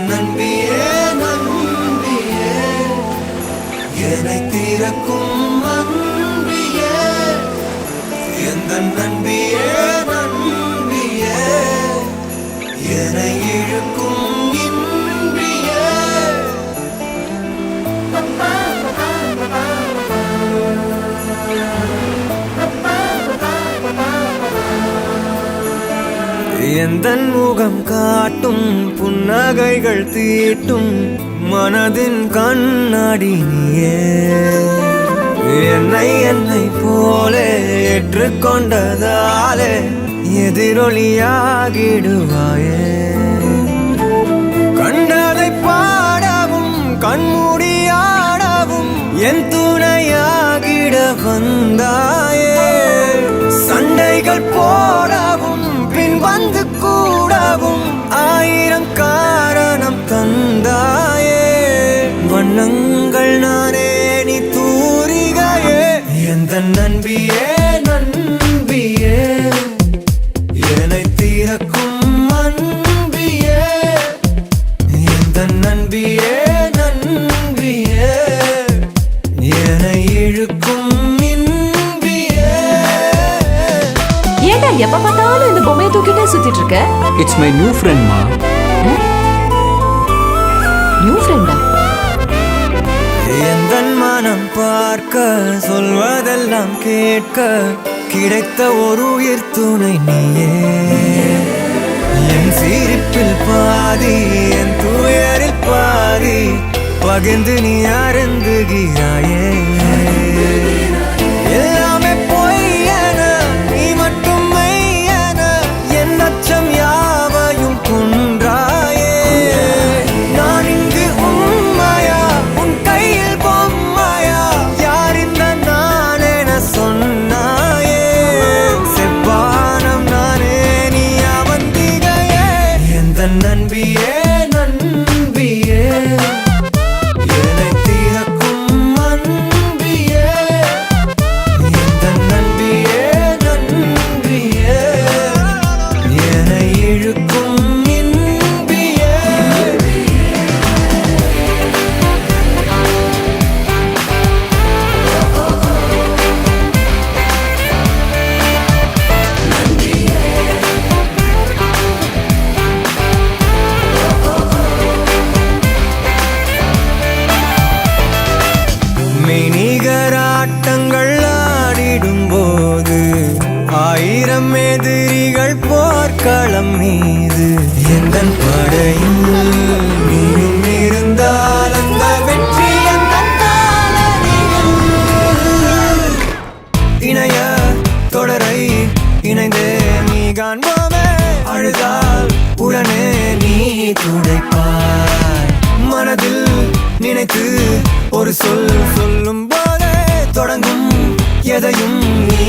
நம்பியே நம்பியே என்னை தீரக்கும் அன்பியே எந்த நம்பியே நம்பியே என்னை இழுக்கும் இன்பியே எந்தன் முகம் காட்டும் புன்னகைகள் தீட்டும் மனதின் கண்ணாடி நீயே என்னை போலே ஏற்றுக்கொண்டதாலே எதிரொலியாகிடுவாயே கண்டதை பாடவும் கண்மூடியாடவும் என் துணையாகிட வந்தாயே சண்டைகள் போடவும் பின் வந்து கூடவும் ஆயிரம் காரணம் தந்தாயே வண்ணங்கள் நானே நீ தூரிகையே எந்த நம்பியே நம்பியே என்னை தீரக்கும் அன்பியே எந்த நம்பியே நம்பியே என்னை இழுக்கும் எப்ப பார்த்தாலும் இந்த பொம்மையை தூக்கிட்டே சுத்திட்டு இருக்க. இட்ஸ் மை நியூ ஃப்ரெண்ட் மா. நியூ ஃப்ரெண்டா? எந்தன் மனம் பார்க்க சொல்வதெல்லாம் கேட்க கிடைத்த ஒரு உயிர் துணை நீயே என் சிரிப்பில் பாதி என் துயரில் பாதி பகிர்ந்து நீ அருந்துகிறாயே எல்லாமே பொய் என நீ மட்டும் மெய் என என் அச்சம் யாவையும் கொன்றாயே நான் இங்கு உண்மையா உன் கையில் பொம்மையா யார் இந்த நான் என சொன்னாயே செவ்வானம் நானே நீ அவந்திகையே எந்த நம்பியே நம்பியே என்னை தீரக்கும் அன்பியே எந்த நம்பியே நம்பியே என்னை இழுக்கும் இன்பியே மெய்நிகராட்டங்கள் ஆடிடும் போது ஆயிரம் எதிரிகள் போர்க்களம் மீது எந்தன் படையில் நீயும் இருந்தால் அந்த வெற்றி எந்தன் காலடியில் இணைய தொடரை இணைந்தே நீ காண்போமே அழுதால் உடனே நீ துடைப்பாய் மனதில் நினைத்து ஒரு சொல் சொல்லும் போதே தொடங்கும் எதையும் நீ